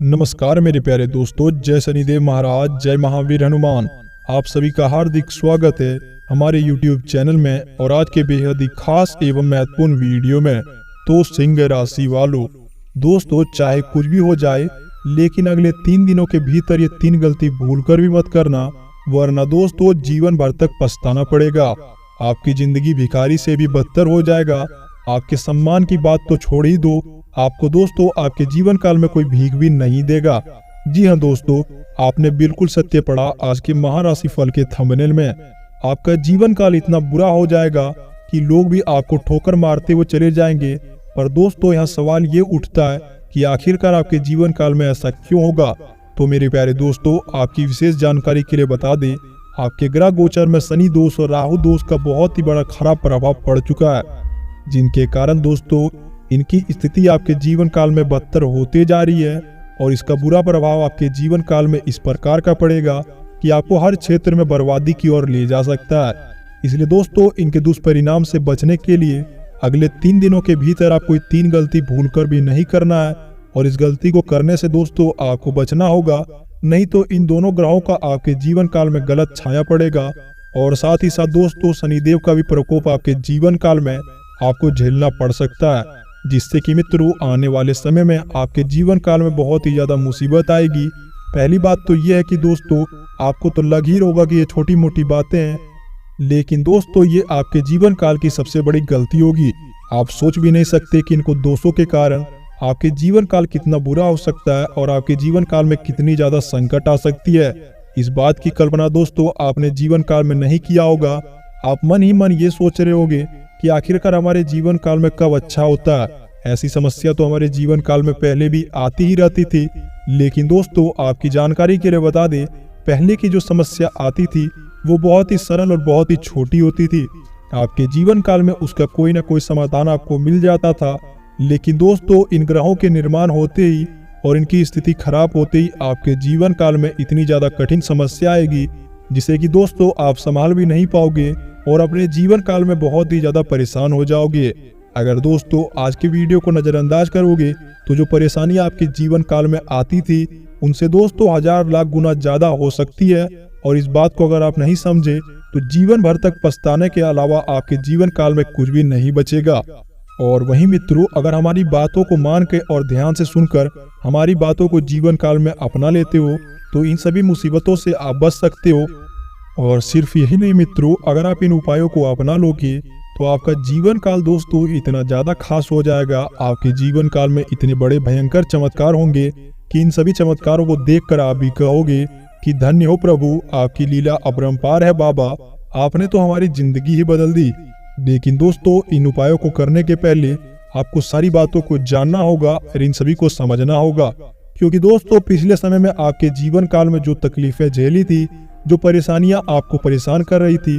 नमस्कार मेरे प्यारे दोस्तों, जय शनिदेव महाराज, जय महावीर हनुमान। आप सभी का हार्दिक स्वागत है हमारे YouTube चैनल में। और आज के बेहद ही खास एवं महत्वपूर्ण वीडियो में तो सिंह राशि वालों, दोस्तों चाहे कुछ भी हो जाए, लेकिन अगले 3 दिनों के भीतर ये 3 गलती भूल कर भी मत करना, वरना दोस्तों जीवन भर तक पछताना पड़ेगा। आपकी जिंदगी भिखारी से भी बदतर हो जाएगा। आपके सम्मान की बात तो छोड़ ही दो, आपको दोस्तों आपके जीवन काल में कोई भीख भी नहीं देगा। जी हाँ दोस्तों, आपने बिल्कुल सत्य पढ़ा आज के महाराशि फल के थंबनेल में। आपका जीवन काल इतना बुरा हो जाएगा कि लोग भी आपको ठोकर मारते हुए चले जाएंगे। पर दोस्तों यहाँ सवाल ये उठता है कि आखिरकार आपके जीवन काल में ऐसा क्यों होगा। तो मेरे प्यारे दोस्तों, आपकी विशेष जानकारी के लिए बता दें, आपके ग्रह गोचर में शनि दोष और राहु दोष का बहुत ही बड़ा खराब प्रभाव पड़ चुका है, जिनके कारण दोस्तों इनकी स्थिति आपके जीवन काल में बदतर होते जा रही है। और इसका बुरा प्रभाव आपके जीवन काल में इस प्रकार का पड़ेगा कि आपको हर क्षेत्र में बर्बादी की ओर ले जा सकता है। इसलिए दोस्तों इनके दुष्परिणाम से बचने के लिए अगले 3 दिनों के भीतर आप कोई 3 गलती भूलकर भी नहीं करना है। और इस गलती को करने से दोस्तों आपको बचना होगा, नहीं तो इन दोनों ग्रहों का आपके जीवन काल में गलत छाया पड़ेगा। और साथ ही साथ दोस्तों शनिदेव का भी प्रकोप आपके जीवन काल में आपको झेलना पड़ सकता है, जिससे कि मित्रों आने वाले समय में आपके जीवन काल में बहुत ही ज्यादा मुसीबत आएगी। पहली बात तो यह है कि दोस्तों आपको तो लग ही होगा कि ये छोटी मोटी बातें हैं, लेकिन दोस्तों ये आपके जीवन काल की सबसे बड़ी गलती होगी। आप सोच भी नहीं सकते कि इनको दोषों के कारण आपके जीवन काल कितना बुरा हो सकता है और आपके जीवन काल में कितनी ज्यादा संकट आ सकती है। इस बात की कल्पना दोस्तों आपने जीवन काल में नहीं किया होगा। आप मन ही मन ये सोच रहे होंगे कि आखिरकार हमारे जीवन काल में कब अच्छा होता है। ऐसी समस्या तो हमारे जीवन काल में पहले भी आती ही रहती थी, लेकिन दोस्तों आपकी जानकारी के लिए बता दें, पहले की जो समस्या आती थी वो बहुत ही सरल और बहुत ही छोटी होती थी। आपके जीवन काल में उसका कोई ना कोई समाधान आपको मिल जाता था। लेकिन दोस्तों इन ग्रहों के निर्माण होते ही और इनकी स्थिति खराब होते ही आपके जीवन काल में इतनी ज्यादा कठिन समस्या आएगी, जिसे कि दोस्तों आप संभाल भी नहीं पाओगे और अपने जीवन काल में बहुत ही ज्यादा परेशान हो जाओगे। अगर दोस्तों आज के वीडियो को नजरअंदाज करोगे तो जो परेशानी आपके जीवन काल में आती थी उनसे दोस्तों 1000 लाख गुना ज्यादा हो सकती है। और इस बात को अगर आप नहीं समझे तो जीवन भर तक पछताने के अलावा आपके जीवन काल में कुछ भी नहीं बचेगा। और वहीं मित्रों, अगर हमारी बातों को मान के और ध्यान से सुनकर हमारी बातों को जीवन काल में अपना लेते हो तो इन सभी मुसीबतों से आप बच सकते हो। और सिर्फ यही नहीं मित्रों, अगर आप इन उपायों को अपना लोगे तो आपका जीवन काल दोस्तों इतना ज्यादा खास हो जाएगा। आपके जीवन काल में इतने बड़े भयंकर चमत्कार होंगे कि इन सभी चमत्कारों को देखकर आप भी कहोगे कि धन्य हो प्रभु, आपकी लीला अपरंपार है बाबा, आपने तो हमारी जिंदगी ही बदल दी। लेकिन दोस्तों इन उपायों को करने के पहले आपको सारी बातों को जानना होगा और इन सभी को समझना होगा, क्योंकि दोस्तों पिछले समय में आपके जीवन काल में जो तकलीफें झेली थी, जो परेशानियां आपको परेशान कर रही थी,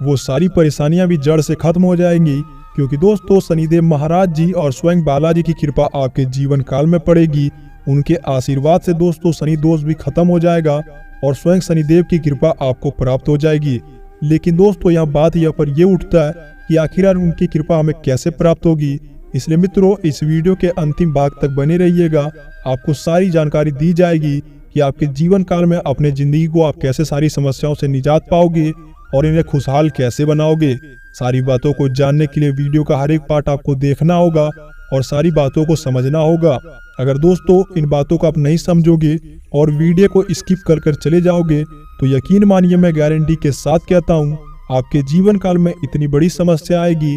वो सारी परेशानियां भी जड़ से खत्म हो जाएंगी। क्योंकि दोस्तों शनिदेव महाराज जी और स्वयं बालाजी की कृपा आपके जीवन काल में पड़ेगी। उनके आशीर्वाद से दोस्तों शनि दोष भी खत्म हो जाएगा और स्वयं शनिदेव की कृपा आपको प्राप्त हो जाएगी। लेकिन दोस्तों यहाँ बात यहाँ पर ये उठता है कि आखिरकार उनकी कृपा हमें कैसे प्राप्त होगी। इसलिए मित्रों इस वीडियो के अंतिम भाग तक बने रहिएगा, आपको सारी जानकारी दी जाएगी कि आपके जीवन काल में अपने जिंदगी को आप कैसे सारी समस्याओं से निजात पाओगे और इन्हें खुशहाल कैसे बनाओगे। सारी बातों को जानने के लिए वीडियो का हर एक पार्ट आपको देखना होगा और सारी बातों को समझना होगा। अगर दोस्तों इन बातों को आप नहीं समझोगे और वीडियो को स्किप कर कर चले जाओगे तो यकीन मानिए मैं गारंटी के साथ कहता हूँ आपके जीवन काल में इतनी बड़ी समस्या आएगी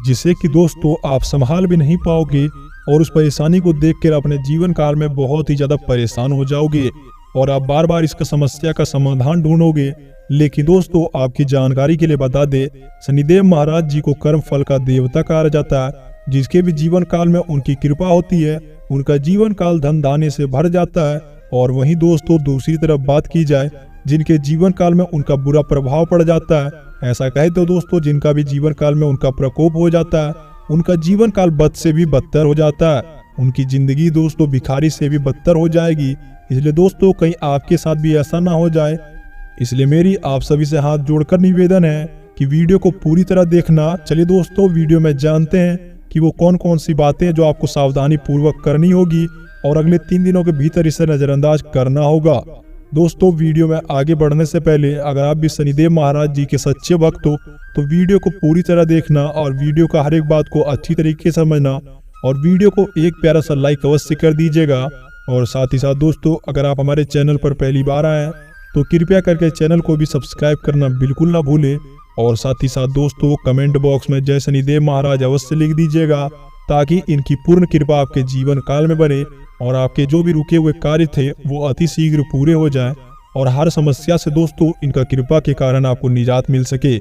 जिसे कि दोस्तों आप संभाल भी नहीं पाओगे और उस परेशानी को देखकर अपने जीवन काल में बहुत ही ज्यादा परेशान हो जाओगे और आप बार बार इसका समस्या का समाधान ढूंढोगे। लेकिन दोस्तों आपकी जानकारी के लिए बता दे, शनिदेव महाराज जी को कर्म फल का देवता कहा जाता है। जिसके भी जीवन काल में उनकी कृपा होती है उनका जीवन काल धन धान्य से भर जाता है। और वहीं दोस्तों दूसरी तरफ बात की जाए जिनके जीवन काल में उनका बुरा प्रभाव पड़ जाता है, ऐसा कहे तो दोस्तों जिनका भी जीवन काल में उनका प्रकोप हो जाता है, उनका जीवन काल बद से भी बदतर हो जाता है। उनकी जिंदगी दोस्तों भिखारी से भी बदतर हो जाएगी। इसलिए दोस्तों कहीं आपके साथ भी ऐसा ना हो जाए, इसलिए मेरी आप सभी से हाथ जोड़कर निवेदन है कि वीडियो को पूरी तरह देखना। चलिए दोस्तों वीडियो में जानते हैं कि वो कौन कौन सी बातें जो आपको सावधानी पूर्वक करनी होगी और अगले 3 दिनों के भीतर इसे नजरअंदाज करना होगा। दोस्तों, वीडियो में आगे बढ़ने से पहले अगर आप भी शनिदेव महाराज जी के सच्चे भक्त हो तो वीडियो को पूरी तरह देखना और वीडियो का हर एक बात को अच्छी तरीके से समझना और वीडियो को एक प्यारा सा लाइक अवश्य कर दीजिएगा। और साथ ही साथ दोस्तों, अगर आप हमारे चैनल पर पहली बार आए हैं तो कृपया करके चैनल को भी सब्सक्राइब करना बिल्कुल ना भूलें। और साथ ही साथ दोस्तों, कमेंट बॉक्स में जय शनिदेव महाराज अवश्य लिख दीजिएगा ताकि इनकी पूर्ण कृपा आपके जीवन काल में बने और आपके जो भी रुके हुए कार्य थे वो अति शीघ्र पूरे हो जाएं और हर समस्या से दोस्तों इनका कृपा के कारण आपको निजात मिल सके।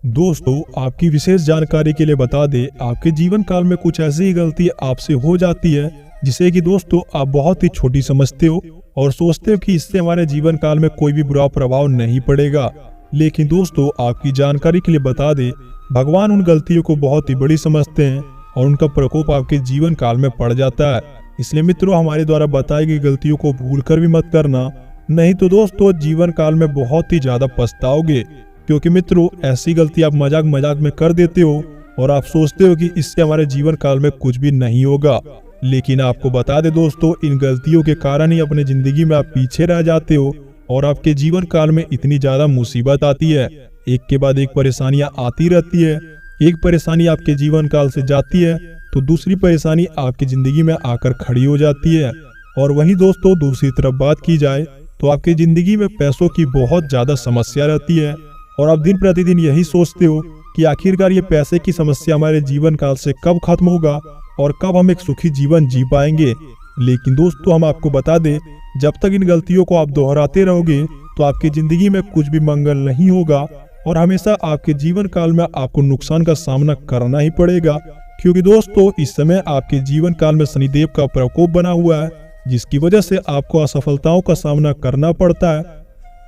दोस्तों, आपकी विशेष जानकारी के लिए बता दें, आपके जीवन काल में कुछ ऐसी ही गलती आपसे हो जाती है जिसे कि दोस्तों आप बहुत ही छोटी समझते हो और सोचते हो कि इससे हमारे जीवन काल में कोई भी बुरा प्रभाव नहीं पड़ेगा। लेकिन दोस्तों, आपकी जानकारी के लिए बता दें, भगवान उन गलतियों को बहुत ही बड़ी समझते हैं और उनका प्रकोप आपके जीवन काल में पड़ जाता है। इसलिए मित्रों, हमारे द्वारा बताई गई गलतियों को भूलकर भी मत करना, नहीं तो दोस्तों जीवन काल में बहुत ही ज्यादा पछताओगे। क्योंकि मित्रों, ऐसी गलती आप मजाक मजाक में कर देते हो और आप सोचते हो कि इससे हमारे जीवन काल में कुछ भी नहीं होगा। लेकिन आपको बता दे दोस्तों, इन गलतियों के कारण ही अपने जिंदगी में आप पीछे रह जाते हो और आपके जीवन काल में इतनी ज्यादा मुसीबत आती है, एक के बाद एक परेशानियां आती रहती है। एक परेशानी आपके जीवन काल से जाती है तो दूसरी परेशानी आपकी जिंदगी में आकर खड़ी हो जाती है। और वहीं दोस्तों, दूसरी तरफ बात की जाए तो आपकी जिंदगी में पैसों की बहुत ज्यादा समस्या रहती है और आप दिन प्रतिदिन यही सोचते हो कि आखिरकार ये पैसे की समस्या हमारे जीवन काल से कब खत्म होगा और कब हम एक सुखी जीवन जी पाएंगे। लेकिन दोस्तों, हम आपको बता दें, जब तक इन गलतियों को आप दोहराते रहोगे तो आपकी जिंदगी में कुछ भी मंगल नहीं होगा और हमेशा आपके जीवन काल में आपको नुकसान का सामना करना ही पड़ेगा। क्योंकि दोस्तों, इस समय आपके जीवन काल में शनिदेव का प्रकोप बना हुआ है, जिसकी वजह से आपको असफलताओं का सामना करना पड़ता है।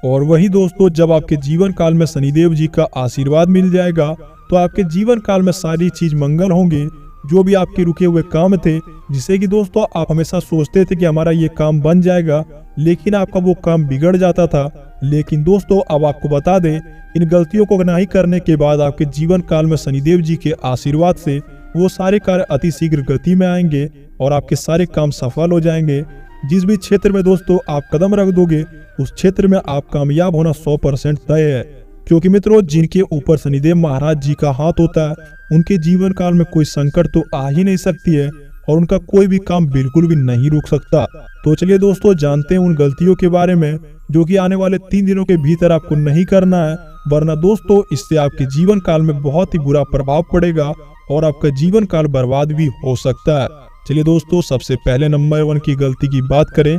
और वही दोस्तों, जब आपके जीवन काल में शनिदेव जी का आशीर्वाद मिल जाएगा तो आपके जीवन काल में सारी चीज मंगल होंगे। जो भी आपके रुके हुए काम थे, जिसे कि दोस्तों आप हमेशा सोचते थे कि हमारा ये काम बन जाएगा, लेकिन आपका वो काम बिगड़ जाता था। लेकिन दोस्तों, अब आपको बता दें, इन गलतियों को नहीं करने के बाद आपके जीवन काल में शनिदेव जी के आशीर्वाद से वो सारे कार्य अति शीघ्र गति में आएंगे और आपके सारे काम सफल हो जाएंगे। जिस भी क्षेत्र में दोस्तों आप कदम रख दोगे उस क्षेत्र में आप कामयाब होना 100% तय है। क्योंकि मित्रों, जिनके ऊपर शनिदेव महाराज जी का हाथ होता है उनके जीवन काल में कोई संकट तो आ ही नहीं सकती है और उनका कोई भी काम बिल्कुल भी नहीं रुक सकता। तो चलिए दोस्तों, जानते हैं उन गलतियों के बारे में जो कि आने वाले 3 दिनों के भीतर आपको नहीं करना है, वरना दोस्तों इससे आपके जीवन काल में बहुत ही बुरा प्रभाव पड़ेगा और आपका जीवन काल बर्बाद भी हो सकता है। चलिए दोस्तों, सबसे पहले नंबर 1 की गलती की बात करें।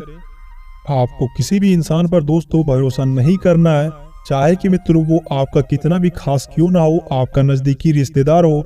आपको किसी भी इंसान पर दोस्तों भरोसा नहीं करना है, चाहे कि मित्रों वो आपका कितना भी खास क्यों ना हो, आपका नजदीकी रिश्तेदार हो।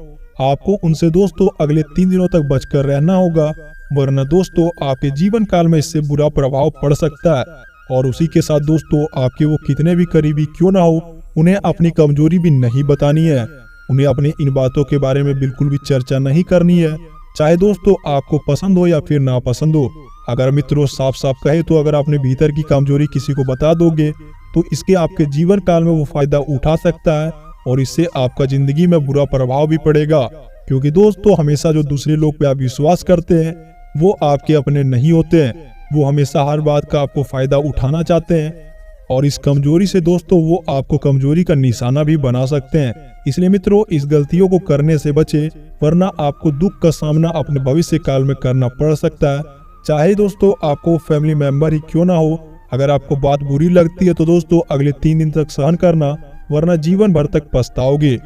आपको उनसे दोस्तों अगले 3 दिनों तक बचकर रहना होगा, वरना दोस्तों आपके जीवन काल में इससे बुरा प्रभाव पड़ सकता है। और उसी के साथ दोस्तों, आपके वो कितने भी करीबी क्यों ना हो, उन्हें अपनी कमजोरी भी नहीं बतानी है। उन्हें अपनी इन बातों के बारे में बिल्कुल भी चर्चा नहीं करनी है, चाहे दोस्तों आपको पसंद हो या फिर ना पसंद हो। अगर मित्रों साफ साफ कहे तो अगर अपने भीतर की कमजोरी किसी को बता दोगे तो इसके आपके जीवन काल में वो फायदा उठा सकता है और इससे आपका जिंदगी में बुरा प्रभाव भी पड़ेगा। क्योंकि दोस्तों, हमेशा जो दूसरे लोग पे आप विश्वास करते हैं वो आपके अपने नहीं होते हैं, वो हमेशा हर बात का आपको फायदा उठाना चाहते हैं और इस कमजोरी से दोस्तों वो आपको कमजोरी का निशाना भी बना सकते हैं। इसलिए मित्रों, इस गलतियों को करने से बचे, वरना आपको दुख का सामना अपने भविष्य काल में करना पड़ सकता है। चाहे दोस्तों आपको फैमिली मेंबर ही क्यों ना हो, अगर आपको बात बुरी लगती है तो दोस्तों अगले 3 दिन तक सहन करना, वरना जीवन भर तक पछताओगे।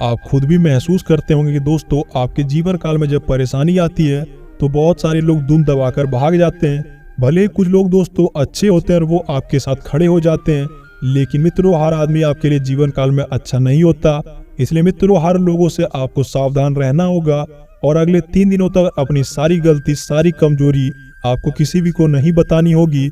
आप खुद भी महसूस करते होंगे कि दोस्तों आपके जीवन काल में जब परेशानी आती है तो बहुत सारे लोग दुम दबाकर भाग जाते हैं। भले ही कुछ लोग दोस्तों अच्छे होते हैं और वो आपके साथ खड़े हो जाते हैं, लेकिन मित्रों हर आदमी आपके लिए जीवन काल में अच्छा नहीं होता। इसलिए मित्रों, हर लोगों से आपको सावधान रहना होगा और अगले 3 दिनों तक अपनी सारी गलती, सारी कमजोरी आपको किसी भी को नहीं बतानी होगी।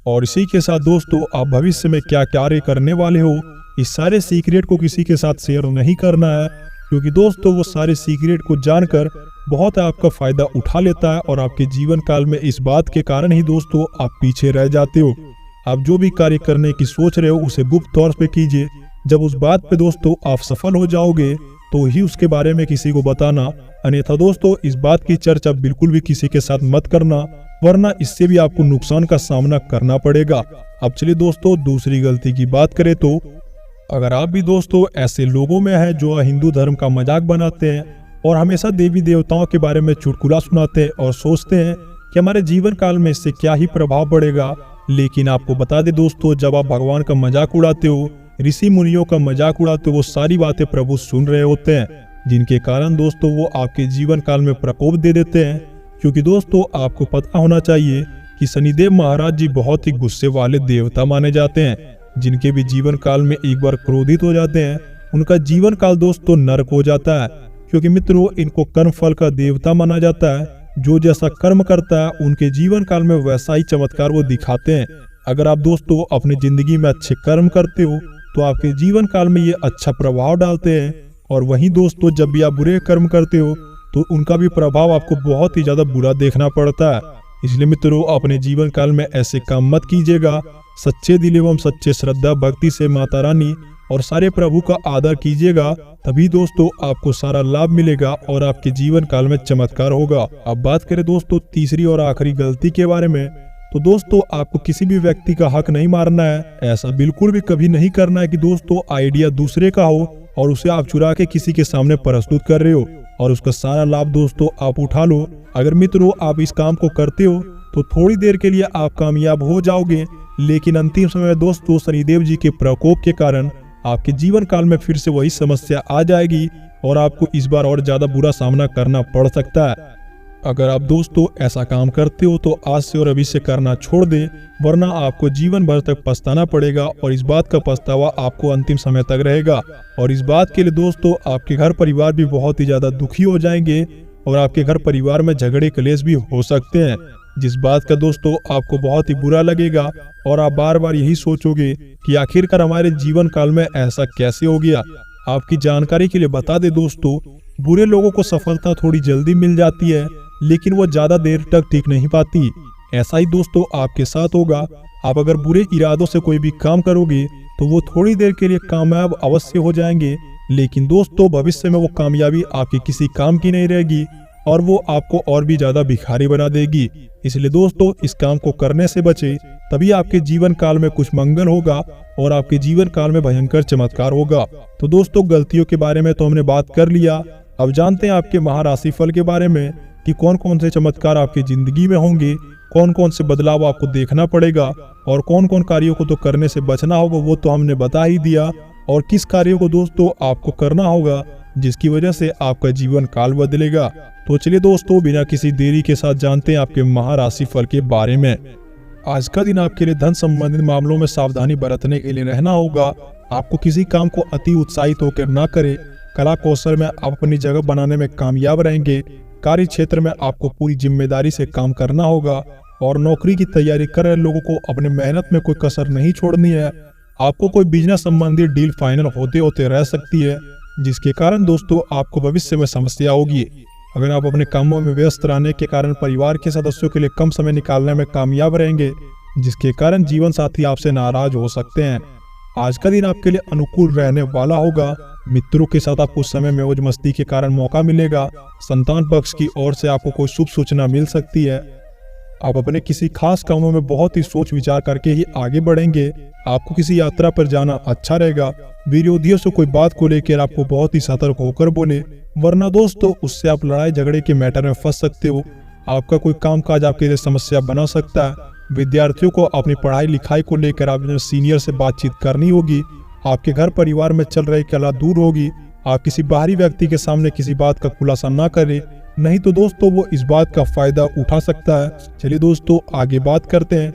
और इसी के साथ दोस्तों, आप भविष्य में क्या कार्य करने वाले हो, इस सारे सीक्रेट को किसी के साथ शेयर नहीं करना है। क्योंकि दोस्तों वो सारे सीक्रेट को जानकर बहुत आपका फायदा उठा लेता है और आपके जीवन काल में इस बात के कारण ही दोस्तों आप पीछे रह जाते हो। आप जो भी कार्य करने की सोच रहे हो उसे गुप्त तौर पे कीजिए। जब उस बात पे दोस्तों आप सफल हो जाओगे तो ही उसके बारे में किसी को बताना, अन्यथा दोस्तों इस बात की चर्चा बिल्कुल भी किसी के साथ मत करना, वरना इससे भी आपको नुकसान का सामना करना पड़ेगा। अब चलिए दोस्तों दूसरी गलती की बात करें तो अगर आप भी दोस्तों ऐसे लोगों में हैं जो हिंदू धर्म का मजाक बनाते हैं और हमेशा देवी देवताओं के बारे में चुटकुला सुनाते हैं और सोचते हैं कि हमारे जीवन काल में इससे क्या ही प्रभाव पड़ेगा, लेकिन आपको बता दे दोस्तों, जब आप भगवान का मजाक उड़ाते हो, ऋषि मुनियों का मजाक उड़ाते हो, वो सारी बातें प्रभु सुन रहे होते हैं, जिनके कारण दोस्तों वो आपके जीवन काल में प्रकोप दे देते हैं। क्योंकि दोस्तों आपको पता होना चाहिए कि शनिदेव महाराज जी बहुत ही गुस्से वाले देवता माने जाते हैं, जिनके भी जीवन काल में एक बार क्रोधित हो जाते हैं उनका जीवन काल दोस्तों नरक हो जाता है। क्योंकि मित्रों इनको कर्म फल का देवता माना जाता है, जो जैसा कर्म करता है उनके जीवन काल में वैसा ही चमत्कार वो दिखाते हैं। अगर आप दोस्तों अपनी जिंदगी में अच्छे कर्म करते हो तो आपके जीवन काल में ये अच्छा प्रभाव डालते हैं, और वहीं दोस्तों जब भी आप बुरे कर्म करते हो तो उनका भी प्रभाव आपको बहुत ही ज्यादा बुरा देखना पड़ता है। इसलिए मित्रों अपने जीवन काल में ऐसे काम मत कीजिएगा। सच्चे दिल एवं सच्चे श्रद्धा भक्ति से माता रानी और सारे प्रभु का आदर कीजिएगा, तभी दोस्तों आपको सारा लाभ मिलेगा और आपके जीवन काल में चमत्कार होगा। अब बात करें दोस्तों तीसरी और आखिरी गलती के बारे में, तो दोस्तों आपको किसी भी व्यक्ति का हक नहीं मारना है। ऐसा बिल्कुल भी कभी नहीं करना है कि दोस्तों आइडिया दूसरे का हो और उसे आप चुरा के किसी के सामने प्रस्तुत कर रहे हो और उसका सारा लाभ दोस्तों आप उठा लो। अगर मित्रों आप इस काम को करते हो तो थोड़ी देर के लिए आप कामयाब हो जाओगे, लेकिन अंतिम समय में दोस्तों शनिदेव जी के प्रकोप के कारण आपके जीवन काल में फिर से वही समस्या आ जाएगी और आपको इस बार और ज्यादा बुरा सामना करना पड़ सकता है। अगर आप दोस्तों ऐसा काम करते हो तो आज से और अभी से करना छोड़ दे, वरना आपको जीवन भर तक पछताना पड़ेगा और इस बात का पछतावा आपको अंतिम समय तक रहेगा। और इस बात के लिए दोस्तों आपके घर परिवार भी बहुत ही ज्यादा दुखी हो जाएंगे और आपके घर परिवार में झगड़े कलेश भी हो सकते हैं, जिस बात का दोस्तों आपको बहुत ही बुरा लगेगा और आप बार बार यही सोचोगे कि आखिरकार हमारे जीवन काल में ऐसा कैसे हो गया। आपकी जानकारी के लिए बता दे दोस्तों, बुरे लोगों को सफलता थोड़ी जल्दी मिल जाती है, लेकिन वो ज्यादा देर तक टिक नहीं पाती। ऐसा ही दोस्तों आपके साथ होगा। आप अगर बुरे इरादों से कोई भी काम करोगे तो वो थोड़ी देर के लिए कामयाब अवश्य हो जाएंगे, लेकिन दोस्तों भविष्य में वो कामयाबी आपके किसी काम की नहीं रहेगी और वो आपको और भी ज्यादा भिखारी बना देगी। इसलिए दोस्तों इस काम को करने से बचे, तभी आपके जीवन काल में कुछ मंगल होगा और आपके जीवन काल में भयंकर चमत्कार होगा। तो दोस्तों गलतियों के बारे में तो हमने बात कर लिया, अब जानते हैं आपके महाराशि फल के बारे में कि कौन कौन से चमत्कार आपकी जिंदगी में होंगे, कौन कौन से बदलाव आपको देखना पड़ेगा और कौन कौन कार्यों को तो करने से बचना होगा वो तो हमने बता ही दिया, और किस कार्यों को दोस्तों आपको करना होगा जिसकी वजह से आपका जीवन काल बदलेगा। तो चलिए दोस्तों बिना किसी देरी के साथ जानते हैं आपके महाराशि फल के बारे में। आज का दिन आपके लिए धन संबंधित मामलों में सावधानी बरतने के लिए रहना होगा। आपको किसी काम को अति उत्साहित होकर ना करें। कला कौशल में आप अपनी जगह बनाने में कामयाब रहेंगे। कार्य क्षेत्र में आपको पूरी जिम्मेदारी से काम करना होगा और नौकरी की तैयारी कर रहे लोगों को अपने मेहनत में कोई कसर नहीं छोड़नी है। आपको कोई बिजनेस संबंधी डील फाइनल होते होते रह सकती है, जिसके कारण दोस्तों आपको भविष्य में समस्या होगी। अगर आप अपने कामों में व्यस्त रहने के कारण परिवार के सदस्यों के लिए कम समय निकालने में कामयाब रहेंगे, जिसके कारण जीवन साथी आपसे नाराज हो सकते हैं। आज का दिन आपके लिए अनुकूल रहने वाला होगा। मित्रों के साथ आपको समय में मौज मस्ती के कारण मौका मिलेगा। संतान पक्ष की ओर से आपको कोई शुभ सूचना मिल सकती है। आप अपने किसी खास कामों में बहुत ही सोच विचार करके ही आगे बढ़ेंगे। आपको किसी यात्रा पर जाना अच्छा रहेगा। विरोधियों से कोई बात को लेकर आपको बहुत ही सतर्क होकर बोले, वरना दोस्तों उससे आप लड़ाई झगड़े के मैटर में फंस सकते हो। आपका कोई कामकाज आपके लिए समस्या बना सकता है। विद्यार्थियों को अपनी पढ़ाई लिखाई को लेकर अपने सीनियर से बातचीत करनी होगी। आपके घर परिवार में चल रही कलह दूर होगी। आप किसी बाहरी व्यक्ति के सामने किसी बात का खुलासा ना करें, नहीं तो दोस्तों वो इस बात का फायदा उठा सकता है। चलिए दोस्तों आगे बात करते हैं।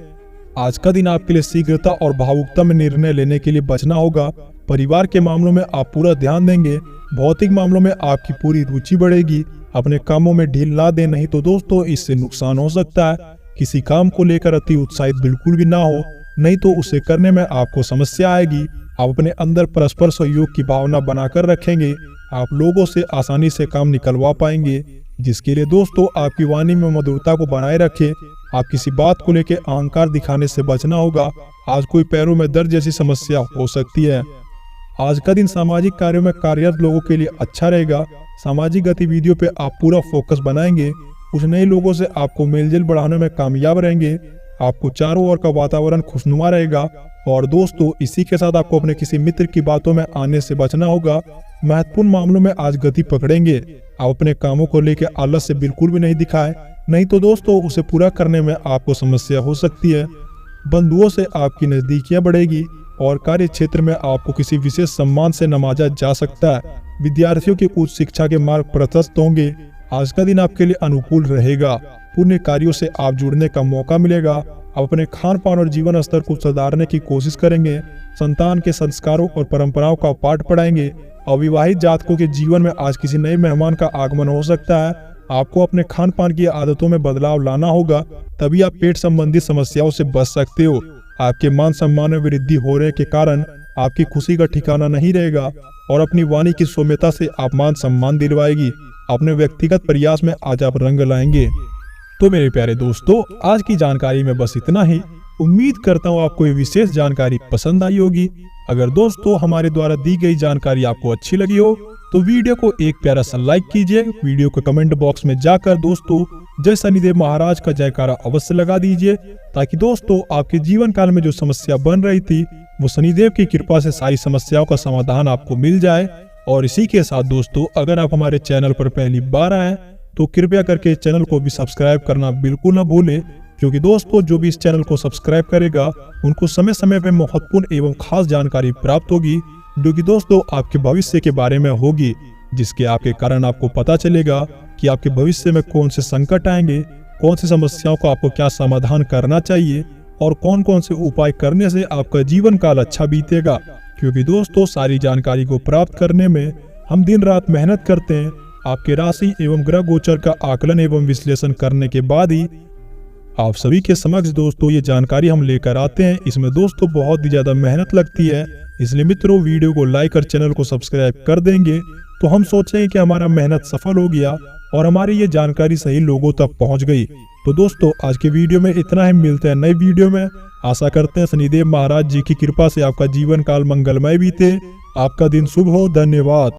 आज का दिन आपके लिए शीघ्रता और भावुकता में निर्णय लेने के लिए बचना होगा। परिवार के मामलों में आप पूरा ध्यान देंगे। भौतिक मामलों में आपकी पूरी रुचि बढ़ेगी। अपने कामों में ढील ना दें, नहीं तो दोस्तों इससे नुकसान हो सकता है। किसी काम को लेकर अति उत्साहित बिल्कुल भी ना हो, नहीं तो उसे करने में आपको समस्या आएगी। आप अपने अंदर परस्पर सहयोग की भावना बनाकर रखेंगे। आप लोगों से आसानी से काम निकलवा पाएंगे, जिसके लिए दोस्तों आपकी वाणी में मधुरता को बनाए रखें। आप किसी बात को लेकर अहंकार दिखाने से बचना होगा। आज कोई पैरों में दर्द जैसी समस्या हो सकती है। आज का दिन सामाजिक कार्यों में कार्यरत लोगों के लिए अच्छा रहेगा। सामाजिक गतिविधियों पे आप पूरा फोकस बनाएंगे। कुछ नए लोगों से आपको मेलजोल बढ़ाने में कामयाब रहेंगे। आपको चारों ओर का वातावरण खुशनुमा रहेगा। और दोस्तों, इसी के साथ आपको अपने किसी मित्र की बातों में आने से बचना होगा। महत्वपूर्ण मामलों में आज गति पकड़ेंगे। आप अपने कामों को लेकर आलस से बिल्कुल भी नहीं दिखाएं, नहीं तो दोस्तों उसे पूरा करने में आपको समस्या हो सकती है। बंधुओं से आपकी नजदीकियां बढ़ेगी और कार्य क्षेत्र में आपको किसी विशेष सम्मान से नवाजा जा सकता है। विद्यार्थियों की उच्च शिक्षा के मार्ग प्रशस्त होंगे। आज का दिन आपके लिए अनुकूल रहेगा। पुण्य कार्यों से आप जुड़ने का मौका मिलेगा। आप अपने खान पान और जीवन स्तर को सुधारने की कोशिश करेंगे। संतान के संस्कारों और परंपराओं का पाठ पढ़ाएंगे। अविवाहित जातकों के जीवन में आज किसी नए मेहमान का आगमन हो सकता है। आपको अपने खान पान की आदतों में बदलाव लाना होगा, तभी आप पेट संबंधी समस्याओं से बच सकते हो। आपके मान सम्मान में वृद्धि होने के कारण आपकी खुशी का ठिकाना नहीं रहेगा और अपनी वाणी की सौम्यता से आप मान सम्मान दिलवाएगी। अपने व्यक्तिगत प्रयास में आज आप रंग लाएंगे। तो मेरे प्यारे दोस्तों, आज की जानकारी में बस इतना ही। उम्मीद करता हूँ आपको ये विशेष जानकारी पसंद आई होगी। अगर दोस्तों हमारे द्वारा दी गई जानकारी आपको अच्छी लगी हो तो वीडियो को एक प्यारा सा लाइक कीजिए। वीडियो को कमेंट बॉक्स में जाकर दोस्तों जय शनिदेव महाराज का जयकारा अवश्य लगा दीजिए, ताकि दोस्तों आपके जीवन काल में जो समस्या बन रही थी वो शनिदेव की कृपा से सारी समस्याओं का समाधान आपको मिल जाए। और इसी के साथ दोस्तों, अगर आप हमारे चैनल पर पहली बार आए तो कृपया करके चैनल को भी सब्सक्राइब करना बिल्कुल ना भूलें, क्योंकि दोस्तों जो भी इस चैनल को सब्सक्राइब करेगा उनको समय समय पर महत्वपूर्ण एवं खास जानकारी प्राप्त होगी, जो कि दोस्तों आपके भविष्य के बारे में होगी, जिसके आपके कारण आपको पता चलेगा कि आपके भविष्य में कौन से संकट आएंगे, कौन सी समस्याओं का आपको क्या समाधान करना चाहिए और कौन कौन से उपाय करने से आपका जीवन काल अच्छा बीतेगा। क्योंकि दोस्तों सारी जानकारी को प्राप्त करने में हम दिन रात मेहनत करते हैं। आपके राशि एवं ग्रह गोचर का आकलन एवं विश्लेषण करने के बाद ही आप सभी के समक्ष दोस्तों ये जानकारी हम लेकर आते हैं। इसमें दोस्तों बहुत ही ज्यादा मेहनत लगती है, इसलिए मित्रों वीडियो को लाइक और चैनल को सब्सक्राइब कर देंगे तो हम सोचेंगे कि हमारा मेहनत सफल हो गया और हमारी ये जानकारी सही लोगों तक पहुंच गई। तो दोस्तों आज के वीडियो में इतना ही। मिलते हैं नई वीडियो में। आशा करते हैं शनिदेव महाराज जी की कृपा से आपका जीवन काल मंगलमय बीते। आपका दिन शुभ हो। धन्यवाद।